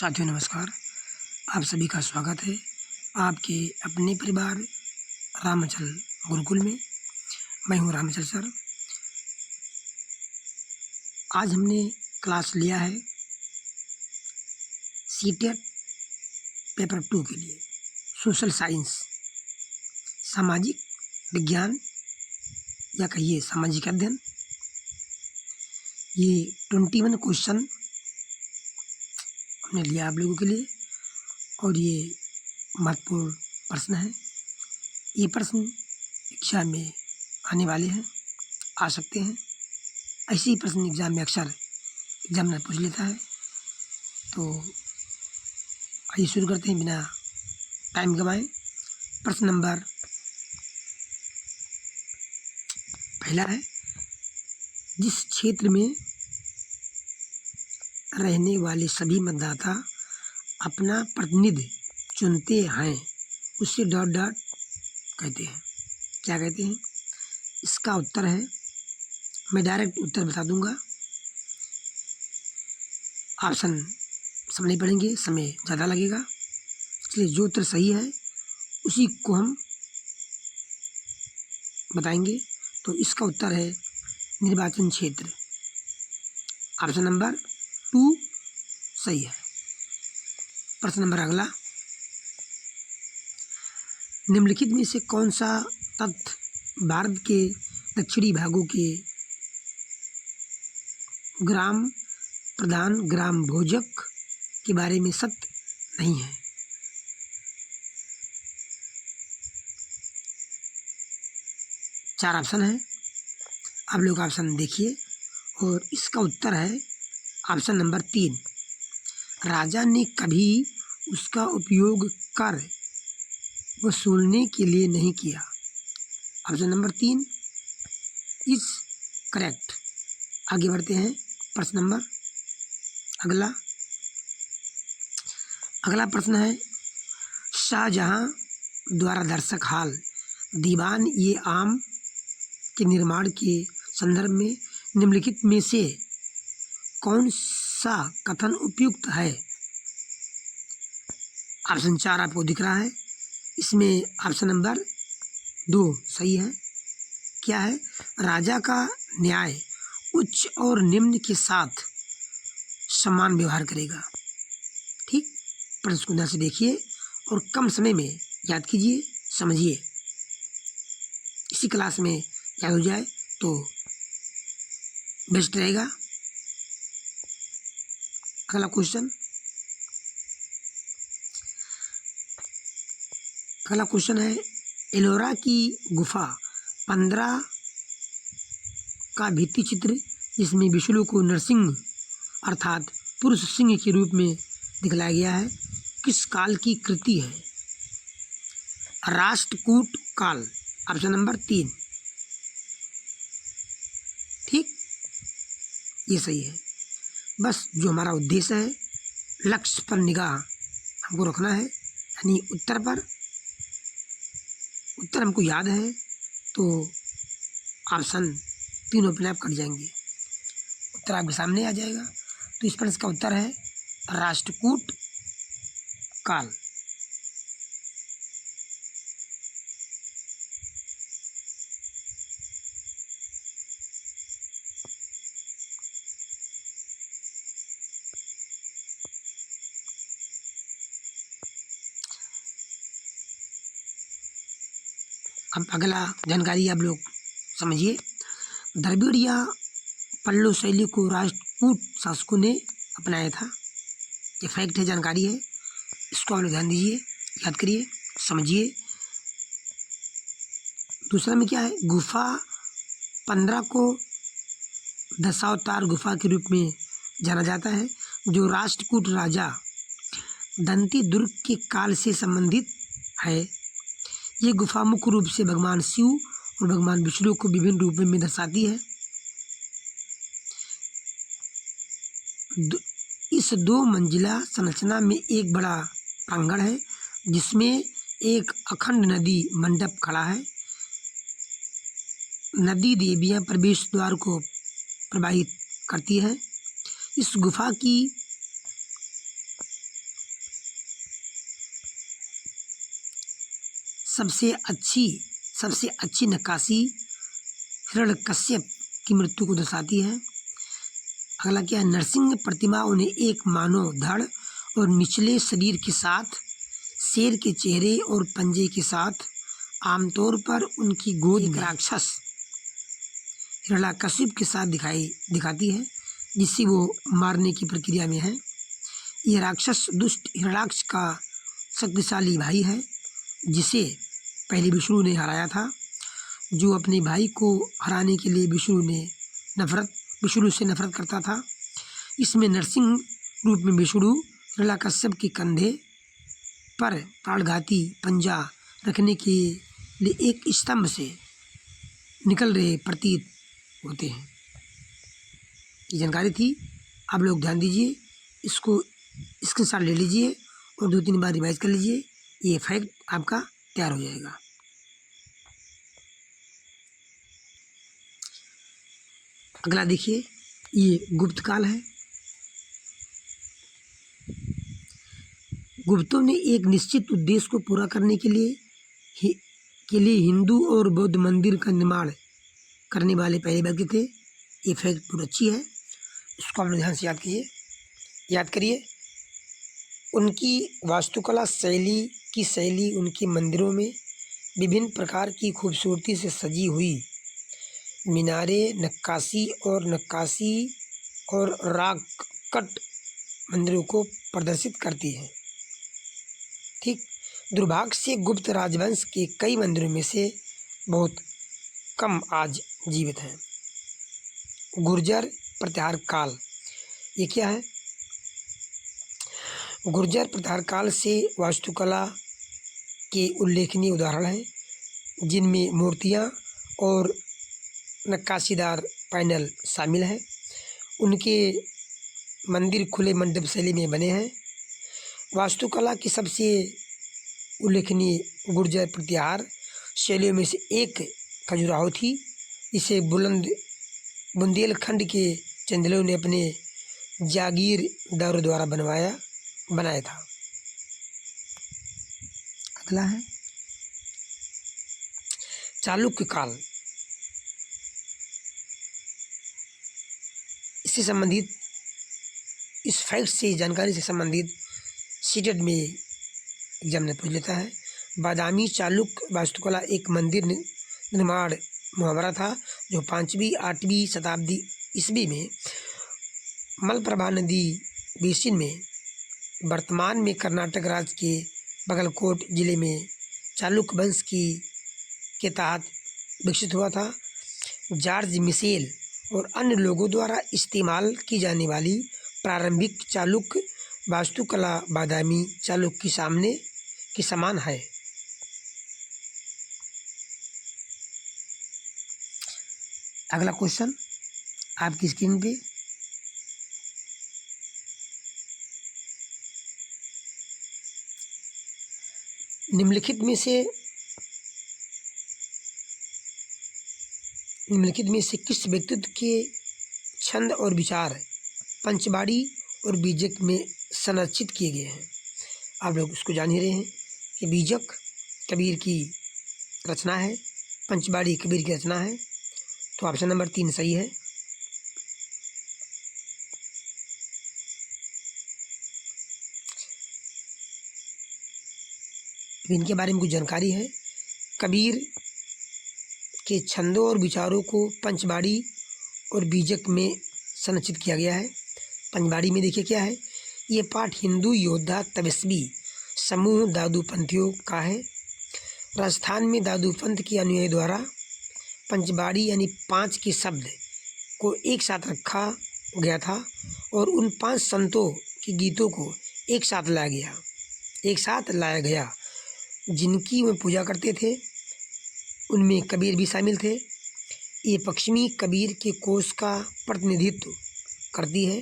साथियों नमस्कार। आप सभी का स्वागत है आपके अपने परिवार रामाचल गुरुकुल में। मैं हूं रामाचल सर। आज हमने क्लास लिया है सीटेट पेपर 2 के लिए सोशल साइंस, सामाजिक विज्ञान या कहिए सामाजिक अध्ययन। ये 21 क्वेश्चन हमने लिया आप लोगों के लिए और ये महत्वपूर्ण प्रश्न है। ये प्रश्न एग्जाम में आने वाले हैं, आ सकते हैं। ऐसे ही प्रश्न एग्जाम में अक्सर एग्जामिनर पूछ लेता है। तो आइए शुरू करते हैं बिना टाइम गंवाए। प्रश्न नंबर पहला है, जिस क्षेत्र में रहने वाले सभी मतदाता अपना प्रतिनिधि चुनते हैं उसे ... कहते हैं। क्या कहते हैं? इसका उत्तर है, मैं डायरेक्ट उत्तर बता दूंगा, ऑप्शन सब नहीं पढ़ेंगे, समय ज़्यादा लगेगा, इसलिए जो उत्तर सही है उसी को हम बताएंगे। तो इसका उत्तर है निर्वाचन क्षेत्र। ऑप्शन नंबर 2 सही है। प्रश्न नंबर अगला, निम्नलिखित में से कौन सा तथ्य भारत के दक्षिणी भागों के ग्राम प्रधान ग्राम भोजक के बारे में सत्य नहीं है? चार ऑप्शन है, आप लोग ऑप्शन देखिए और इसका उत्तर है ऑप्शन नंबर 3। राजा ने कभी उसका उपयोग कर वसूलने के लिए नहीं किया। Option number 3 is correct. आगे बढ़ते हैं। प्रश्न नंबर अगला प्रश्न है, शाहजहां द्वारा दर्शक हाल दीवान ये आम के निर्माण के संदर्भ में निम्नलिखित में से कौन सा कथन उपयुक्त है? ऑप्शन 4 आपको दिख रहा है, इसमें ऑप्शन नंबर 2 सही है। क्या है? राजा का न्याय उच्च और निम्न के साथ समान व्यवहार करेगा। ठीक, प्रश्न को ध्यान से देखिए और कम समय में याद कीजिए, समझिए। इसी क्लास में याद हो जाए तो बेस्ट रहेगा। अगला क्वेश्चन है, एलोरा की गुफा 15 का भित्ति चित्र जिसमें विष्णु को नरसिंह अर्थात पुरुष सिंह के रूप में दिखलाया गया है, किस काल की कृति है? राष्ट्रकूट काल। ऑप्शन नंबर 3 ठीक, ये सही है। बस जो हमारा उद्देश्य है, लक्ष्य पर निगाह हमको रखना है, यानी उत्तर पर। उत्तर हमको याद है तो ऑप्शन तीनों अपने आप कट जाएंगे, उत्तर आपके सामने आ जाएगा। तो इस प्रश्न का उत्तर है राष्ट्रकूट काल। अब अगला जानकारी आप लोग समझिए। द्रविड़ या पल्लव शैली को राष्ट्रकूट शासकों ने अपनाया था। ये फैक्ट है, जानकारी है, इसको आप लोग ध्यान दीजिए, याद करिए, समझिए। दूसरा में क्या है, गुफा 15 को दशावतार गुफा के रूप में जाना जाता है, जो राष्ट्रकूट राजा दंती दुर्ग के काल से संबंधित है। ये गुफा मुख्य रूप से भगवान शिव और भगवान विष्णु को विभिन्न रूपों में दर्शाती है। इस 2 मंजिला संरचना में एक बड़ा प्रांगण है जिसमें एक अखंड नदी मंडप खड़ा है। नदी देवियां प्रवेश द्वार को प्रवाहित करती हैं। इस गुफा की सबसे अच्छी नक्काशी हिरण्यकश्यप की मृत्यु को दर्शाती है। अगला क्या है, नरसिंह प्रतिमा उन्हें एक मानव धड़ और निचले शरीर के साथ शेर के चेहरे और पंजे के साथ आमतौर पर उनकी गोद में राक्षस हिरण्यकश्यप के साथ दिखाती है, जिससे वो मारने की प्रक्रिया में है। यह राक्षस दुष्ट हिरण्याक्ष का शक्तिशाली भाई है, जिसे पहले विष्णु ने हराया था। जो अपने भाई को हराने के लिए विष्णु से नफरत करता था। इसमें नरसिंह रूप में विष्णु हिरण्यकश्यप के कंधे पर प्राणघाती पंजा रखने के लिए एक स्तंभ से निकल रहे प्रतीत होते हैं। ये जानकारी थी, आप लोग ध्यान दीजिए, इसको स्क्रीनशॉट ले लीजिए और 2-3 बार रिवाइज कर लीजिए। ये फैक्ट आपका तैयार हो जाएगा। अगला देखिए, ये गुप्त काल है। गुप्तों ने एक निश्चित उद्देश्य को पूरा करने के लिए हिंदू और बौद्ध मंदिर का निर्माण करने वाले पहले व्यक्ति थे। ये फैक्ट बहुत अच्छी है, इसको आप लोग ध्यान से याद करिए। उनकी वास्तुकला शैली उनके मंदिरों में विभिन्न प्रकार की खूबसूरती से सजी हुई मीनारें, नक्काशी और राग कट मंदिरों को प्रदर्शित करती है। ठीक, दुर्भाग्य से गुप्त राजवंश के कई मंदिरों में से बहुत कम आज जीवित हैं। गुर्जर प्रत्याहार काल, ये क्या है? गुर्जर प्रत्याहार काल से वास्तुकला के उल्लेखनीय उदाहरण हैं, जिनमें मूर्तियाँ और नक्काशीदार पैनल शामिल हैं। उनके मंदिर खुले मंडप शैली में बने हैं। वास्तुकला की सबसे उल्लेखनीय गुर्जर प्रत्याहार शैलियों में से एक खजुराहो थी। इसे बुंदेलखंड के चंदेलों ने अपने जागीरदारों द्वारा बनाया था। अगला है चालुक्य काल। इससे संबंधित इस फैक्ट से जानकारी से संबंधित सीटेट में एग्जाम में पूछ लेता है। बादामी चालुक्य वास्तुकला एक मंदिर निर्माण मुहावरा था, जो 5वीं-8वीं शताब्दी ईस्वी में मलप्रभा नदी बेसिन में वर्तमान में कर्नाटक राज्य के बागलकोट जिले में चालुक्य वंश के तहत विकसित हुआ था। जॉर्ज मिशेल और अन्य लोगों द्वारा इस्तेमाल की जाने वाली प्रारंभिक चालुक्य वास्तुकला बादामी चालुक्य के समान है। अगला क्वेश्चन आपकी स्क्रीन पे, निम्नलिखित में से किस व्यक्तित्व के छंद और विचार पंचवाड़ी और बीजक में संरक्षित किए गए हैं? आप लोग इसको जान ही रहे हैं कि बीजक कबीर की रचना है, पंचवाड़ी कबीर की रचना है। तो ऑप्शन नंबर 3 सही है। इनके बारे में कुछ जानकारी है। कबीर के छंदों और विचारों को पंचवाड़ी और बीजक में संरक्षित किया गया है। पंचवाड़ी में देखिए क्या है, ये पाठ हिंदू योद्धा तपस्वी समूह दादूपंथियों का है। राजस्थान में दादूपंथ के अनुयायी द्वारा पंचवाड़ी यानी 5 के शब्द को एक साथ रखा गया था और उन 5 संतों के गीतों को एक साथ लाया गया जिनकी वे पूजा करते थे। उनमें कबीर भी शामिल थे। ये पश्चिमी कबीर के कोश का प्रतिनिधित्व करती है।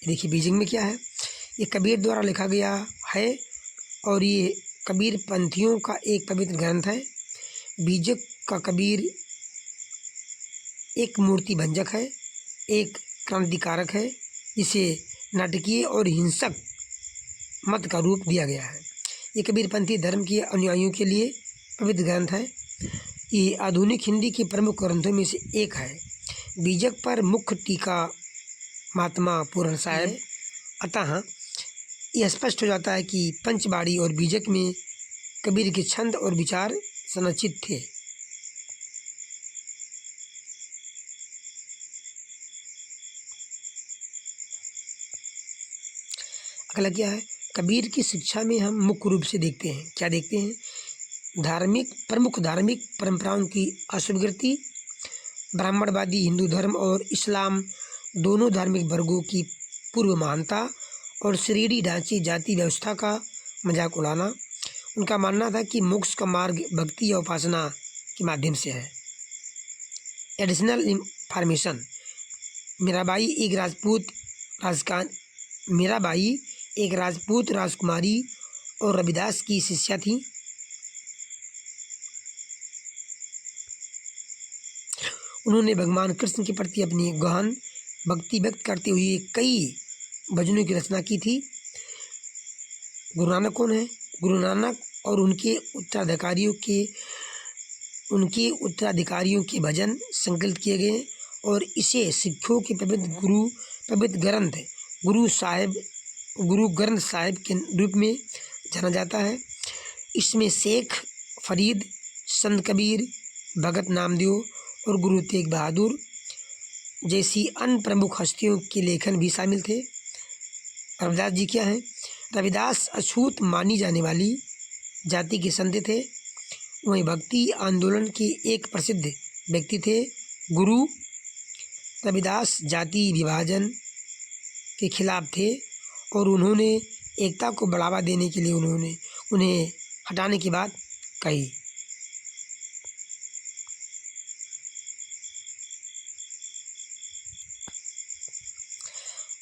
देखिए बीजिंग में क्या है, ये कबीर द्वारा लिखा गया है और ये कबीर पंथियों का एक पवित्र ग्रंथ है। बीजक का कबीर एक मूर्ति भंजक है, एक क्रांतिकारक है, जिसे नाटकीय और हिंसक मत का रूप दिया गया है। ये कबीरपंथी धर्म के अनुयायियों के लिए पवित्र ग्रंथ है। ये आधुनिक हिंदी के प्रमुख ग्रंथों में से एक है। बीजक पर मुख्य टीका महात्मा पूर्ण साहेब। अतः यह स्पष्ट हो जाता है कि पंचबाड़ी और बीजक में कबीर के छंद और विचार संरचित थे। अगला क्या है? कबीर की शिक्षा में हम मुख्य रूप से देखते हैं, क्या देखते हैं? प्रमुख धार्मिक परंपराओं की अस्वीकृति, ब्राह्मणवादी हिंदू धर्म और इस्लाम दोनों धार्मिक वर्गों की पूर्व महानता और श्रेणी ढांचे जाति व्यवस्था का मजाक उड़ाना। उनका मानना था कि मोक्ष का मार्ग भक्ति या उपासना के माध्यम से है। एडिशनल इंफॉर्मेशन, मीराबाई एक राजपूत राजकुमारी और रविदास की शिष्या थी। उन्होंने भगवान कृष्ण के प्रति अपनी गहन भक्ति व्यक्त करते हुए कई भजनों की रचना की थी। गुरु नानक कौन है? गुरु नानक और उनके उत्तराधिकारियों के भजन संकलित किए गए और इसे सिखों के पवित्र ग्रंथ गुरु ग्रंथ साहिब के रूप में जाना जाता है। इसमें शेख फरीद, संत कबीर, भगत नामदेव और गुरु तेग बहादुर जैसी अन्य प्रमुख हस्तियों के लेखन भी शामिल थे। रविदास जी क्या हैं? रविदास अछूत मानी जाने वाली जाति के संत थे। वहीं भक्ति आंदोलन के एक प्रसिद्ध व्यक्ति थे। गुरु रविदास जाति विभाजन के खिलाफ थे और उन्होंने एकता को बढ़ावा देने के लिए उन्हें हटाने की बात कही।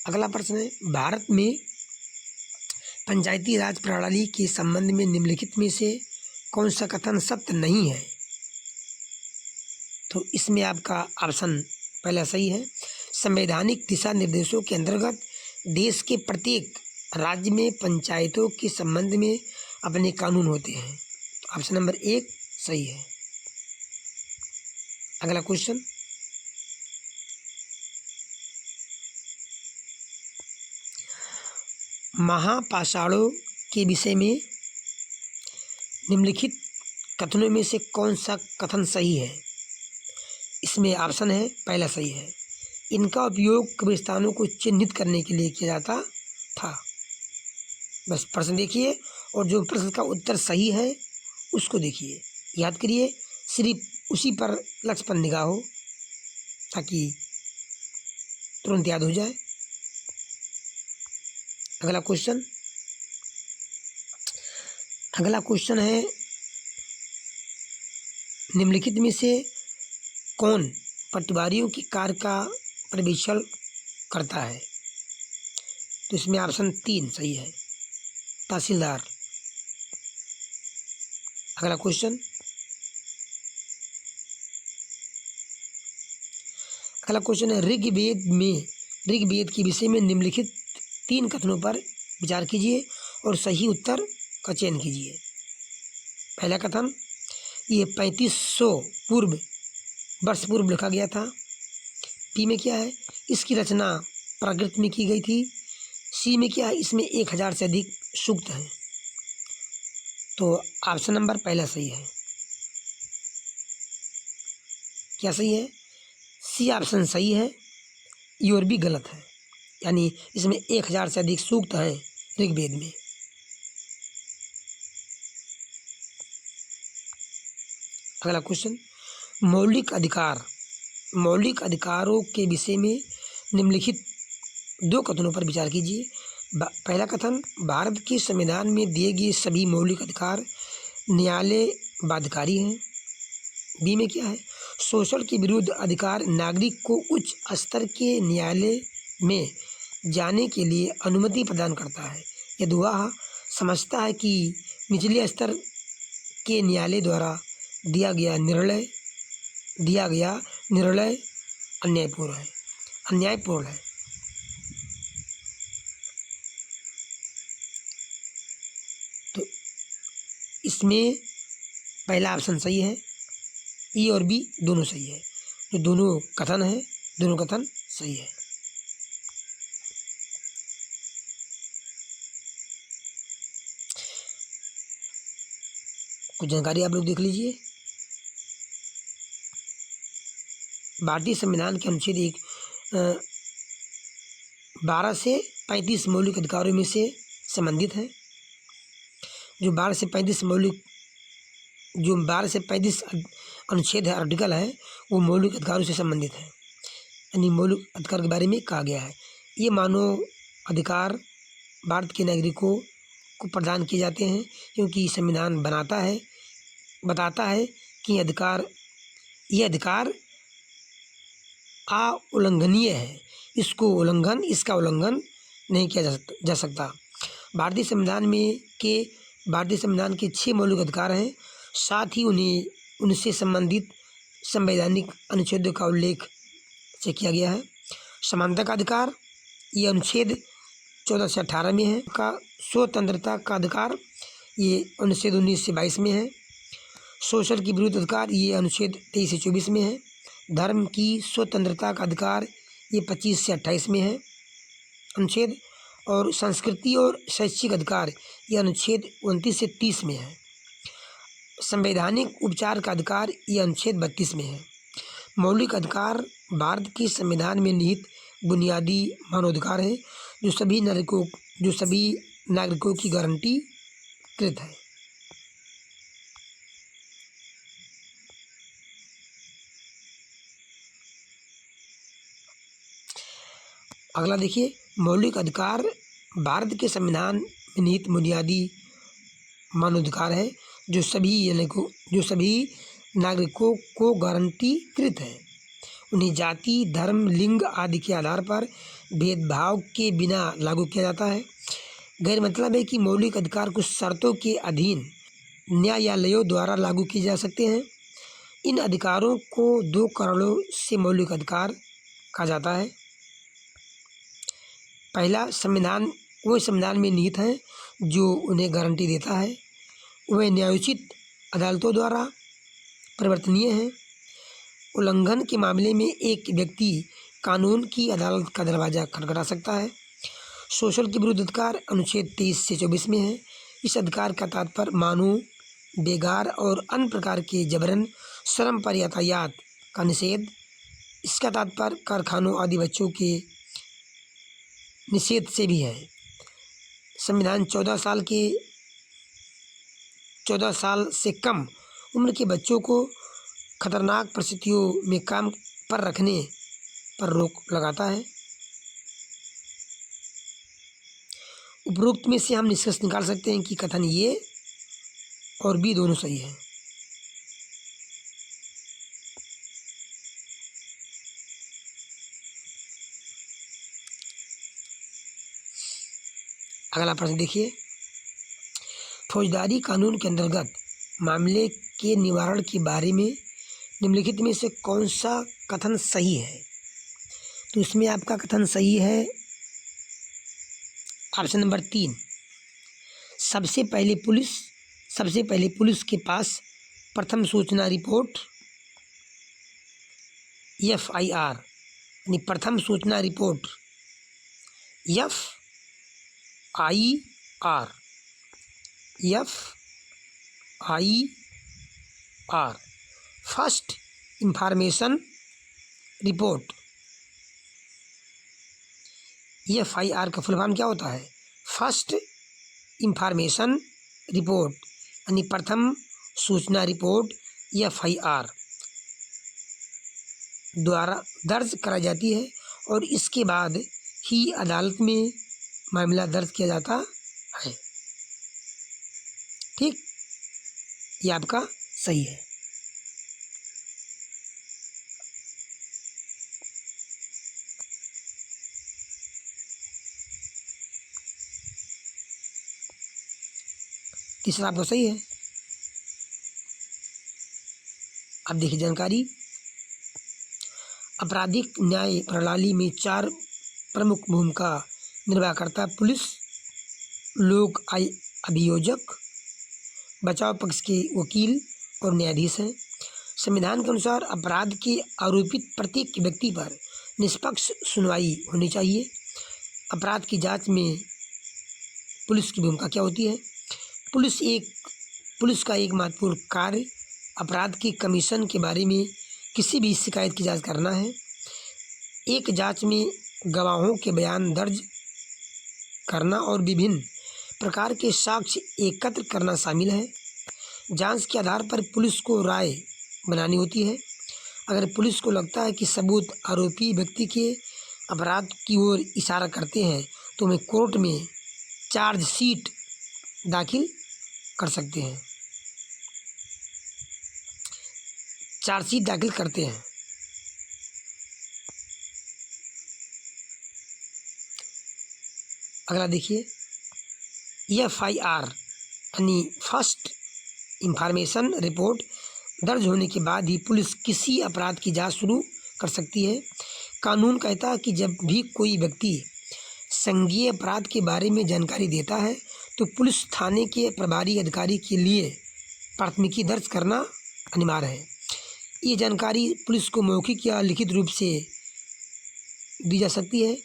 अगला प्रश्न है, भारत में पंचायती राज प्रणाली के संबंध में निम्नलिखित में से कौन सा कथन सत्य नहीं है? तो इसमें आपका ऑप्शन पहला सही है। संवैधानिक दिशा निर्देशों के अंतर्गत देश के प्रत्येक राज्य में पंचायतों के संबंध में अपने कानून होते हैं। ऑप्शन नंबर 1 सही है। अगला क्वेश्चन, महापाषाणों के विषय में निम्नलिखित कथनों में से कौन सा कथन सही है? इसमें ऑप्शन है पहला सही है। इनका उपयोग कब्रिस्तानों को चिन्हित करने के लिए किया जाता था। बस प्रश्न देखिए और जो प्रश्न का उत्तर सही है उसको देखिए, याद करिए, सिर्फ उसी पर लक्ष्य पर निगाह हो ताकि तुरंत याद हो जाए। अगला क्वेश्चन है, निम्नलिखित में से कौन पटवारियों की कार्य का पर्यवेक्षण करता है? तो इसमें ऑप्शन 3 सही है, तहसीलदार। अगला क्वेश्चन है, ऋग्वेद के विषय में निम्नलिखित 3 कथनों पर विचार कीजिए और सही उत्तर का चयन कीजिए। पहला कथन, ये 3500 वर्ष पूर्व लिखा गया था। पी में क्या है? इसकी रचना प्राकृत में की गई थी। सी में क्या है? इसमें 1000 से अधिक सूक्त हैं। तो ऑप्शन नंबर पहला सही है। क्या सही है? सी ऑप्शन सही है, ये और भी गलत है, यानी इसमें 1000 से अधिक सूक्त हैं ऋग्वेद में। अगला क्वेश्चन, मौलिक अधिकारों के विषय में निम्नलिखित 2 कथनों पर विचार कीजिए। पहला कथन, भारत के संविधान में दिए गए सभी मौलिक अधिकार न्यायालय बाध्यकारी हैं। बी में क्या है? शोषण के विरुद्ध अधिकार नागरिक को उच्च स्तर के न्यायालय में जाने के लिए अनुमति प्रदान करता है यदि वह समझता है कि निचले स्तर के न्यायालय द्वारा दिया गया निर्णय अन्यायपूर्ण है। तो इसमें पहला ऑप्शन सही है, ई और बी दोनों सही है। जो दोनों कथन है, दोनों कथन सही है। कुछ जानकारी आप लोग देख लीजिए। भारतीय संविधान के अनुच्छेद 12 से 35 मौलिक अधिकारों में से संबंधित है। जो 12 से 35 अनुच्छेद है, आर्टिकल है, वो मौलिक अधिकारों से संबंधित है, यानी मौलिक अधिकार के बारे में कहा गया है। ये मानव अधिकार भारत के नागरिकों को प्रदान किए जाते हैं, क्योंकि संविधान बताता है कि ये अधिकार अउल्लंघनीय है, इसका उल्लंघन नहीं किया जा सकता। भारतीय संविधान के 6 मौलिक अधिकार हैं। साथ ही उनसे संबंधित संवैधानिक अनुच्छेदों का उल्लेख से किया गया है। समानता का अधिकार, ये अनुच्छेद 14 से 18 में है। का स्वतंत्रता का अधिकार, ये अनुच्छेद 19 से 22 में है। शोषण के विरुद्ध अधिकार, ये अनुच्छेद 23 से 24 में है। धर्म की स्वतंत्रता का अधिकार, ये 25 से 28 में है अनुच्छेद। और संस्कृति और शैक्षिक अधिकार, ये अनुच्छेद 29 से 30 में है। संवैधानिक उपचार का अधिकार, ये अनुच्छेद 32 में है। मौलिक अधिकार भारत के संविधान में निहित बुनियादी मानवाधिकार है, जो सभी नागरिकों की गारंटी कृत है। अगला देखिए, मौलिक अधिकार भारत के संविधान में निहित बुनियादी मानवाधिकार है, जो सभी नागरिकों को गारंटी कृत है। उन्हें जाति, धर्म, लिंग आदि के आधार पर भेदभाव के बिना लागू किया जाता है। गैर मतलब है कि मौलिक अधिकार कुछ शर्तों के अधीन न्यायालयों द्वारा लागू किए जा सकते हैं। इन अधिकारों को 2 कारणों से मौलिक अधिकार कहा जाता है। पहला, संविधान में निहित है जो उन्हें गारंटी देता है। वह न्यायोचित अदालतों द्वारा परिवर्तनीय है। उल्लंघन के मामले में एक व्यक्ति कानून की अदालत का दरवाजा खटखटा सकता है। शोषण के विरुद्ध अधिकार, अनुच्छेद 23 से 24 में है। इस अधिकार का तात्पर्य मानव, बेगार और अन्य प्रकार के जबरन श्रम पर यातायात का निषेध। इसका तात्पर्य कारखानों आदि बच्चों के निषेध से भी है। संविधान 14 साल से कम उम्र के बच्चों को खतरनाक परिस्थितियों में काम पर रखने पर रोक लगाता है। उपरोक्त में से हम निष्कर्ष निकाल सकते हैं कि कथन ए और बी दोनों सही है। अगला प्रश्न देखिए, फौजदारी कानून के अंतर्गत मामले के निवारण के बारे में निम्नलिखित में से कौन सा कथन सही है? तो इसमें आपका कथन सही है ऑप्शन नंबर 3। सबसे पहले पुलिस के पास प्रथम सूचना रिपोर्ट FIR, यानी प्रथम सूचना report FIR, first information report. FIR का फुल फॉर्म क्या होता है? फर्स्ट इंफॉर्मेशन रिपोर्ट, यानी प्रथम सूचना रिपोर्ट FIR द्वारा दर्ज कराई जाती है और इसके बाद ही अदालत में मामला दर्ज किया जाता है। ठीक, ये आपका सही है। तीसरा आपका सही है। अब देखिए जानकारी, आपराधिक न्याय प्रणाली में 4 प्रमुख भूमिका निर्वाह करता पुलिस, लोक अभियोजक, बचाव पक्ष के वकील और न्यायाधीश हैं। संविधान के अनुसार अपराध के आरोपित प्रत्येक व्यक्ति पर निष्पक्ष सुनवाई होनी चाहिए। अपराध की जांच में पुलिस की भूमिका क्या होती है? पुलिस का एक महत्वपूर्ण कार्य अपराध की कमीशन के बारे में किसी भी शिकायत की जांच करना है। एक जांच में गवाहों के बयान दर्ज करना और विभिन्न प्रकार के साक्ष्य एकत्र करना शामिल है। जांच के आधार पर पुलिस को राय बनानी होती है। अगर पुलिस को लगता है कि सबूत आरोपी व्यक्ति के अपराध की ओर इशारा करते हैं तो वे कोर्ट में चार्जशीट दाखिल कर सकते हैं, चार्जशीट दाखिल करते हैं। अगला देखिए, FIR यानी फर्स्ट इंफॉर्मेशन रिपोर्ट दर्ज होने के बाद ही पुलिस किसी अपराध की जांच शुरू कर सकती है। कानून कहता है कि जब भी कोई व्यक्ति संज्ञेय अपराध के बारे में जानकारी देता है तो पुलिस थाने के प्रभारी अधिकारी के लिए प्राथमिकी दर्ज करना अनिवार्य है। ये जानकारी पुलिस को मौखिक या लिखित रूप से दी जा सकती है।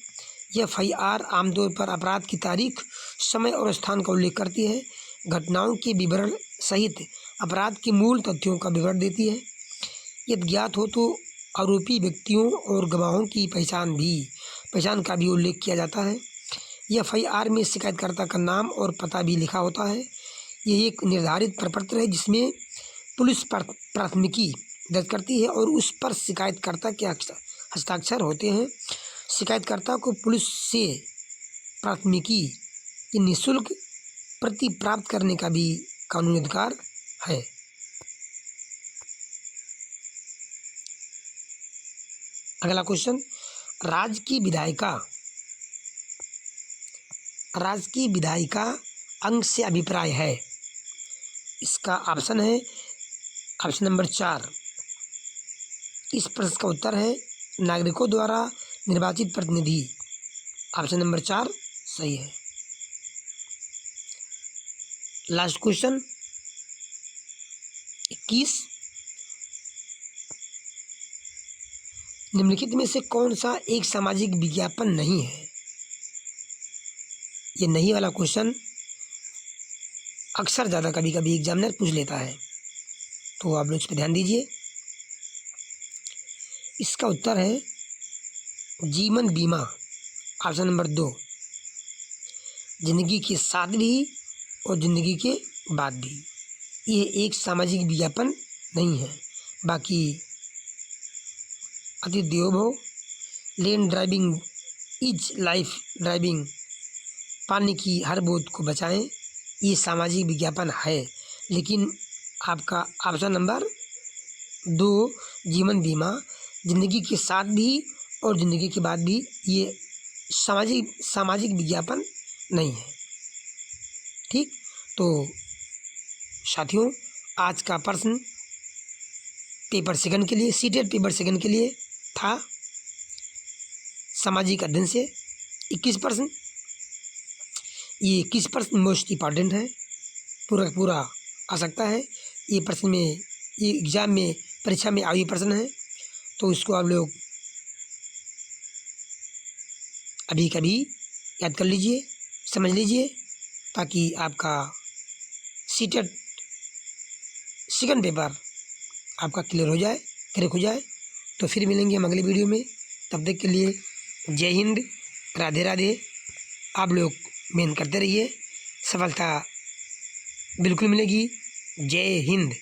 FIR आमतौर पर अपराध की तारीख, समय और स्थान का उल्लेख करती है। घटनाओं के विवरण सहित अपराध के मूल तथ्यों का विवरण देती है। यदि ज्ञात हो तो आरोपी व्यक्तियों और गवाहों की पहचान का भी उल्लेख किया जाता है। FIR में शिकायतकर्ता का नाम और पता भी लिखा होता है। यह एक निर्धारित प्रपत्र है जिसमें पुलिस प्राथमिकी दर्ज करती है और उस पर शिकायतकर्ता के हस्ताक्षर होते हैं। शिकायतकर्ता को पुलिस से प्राथमिकी की निःशुल्क प्रति प्राप्त करने का भी कानूनी अधिकार है। अगला क्वेश्चन, राज्य की विधायिका अंग से अभिप्राय है। इसका ऑप्शन है ऑप्शन नंबर 4। इस प्रश्न का उत्तर है नागरिकों द्वारा निर्वाचित प्रतिनिधि। ऑप्शन नंबर 4 सही है। लास्ट क्वेश्चन 21, निम्नलिखित में से कौन सा एक सामाजिक विज्ञापन नहीं है? ये नहीं वाला क्वेश्चन अक्सर ज़्यादा कभी कभी एग्जामिनर पूछ लेता है, तो आप लोग इस पर ध्यान दीजिए। इसका उत्तर है जीवन बीमा। ऑप्शन नंबर 2, जिंदगी के साथ भी और जिंदगी के बाद भी। ये एक सामाजिक विज्ञापन नहीं है। बाकी अति देवो, लेन ड्राइविंग इज लाइफ ड्राइविंग, पानी की हर बूंद को बचाएं, ये सामाजिक विज्ञापन है। लेकिन आपका ऑप्शन नंबर 2 जीवन बीमा, जिंदगी के साथ भी और ज़िंदगी के बाद भी, ये सामाजिक विज्ञापन नहीं है। ठीक, तो साथियों, आज का प्रश्न पेपर सेकंड के लिए, सीटेट पेपर सेकंड के लिए था सामाजिक अध्ययन से 21 प्रश्न। ये 21 प्रश्न मोस्ट इम्पॉर्टेंट है, पूरा आ सकता है। ये प्रश्न में, ये एग्ज़ाम में, परीक्षा में आए प्रश्न है, तो इसको आप लोग अभी कभी याद कर लीजिए, समझ लीजिए, ताकि आपका सीटेट सेकंड पेपर आपका क्लियर हो जाए, क्रैक हो जाए। तो फिर मिलेंगे हम अगले वीडियो में। तब तक के लिए जय हिंद, राधे राधे। आप लोग मेहनत करते रहिए, सफलता बिल्कुल मिलेगी। जय हिंद।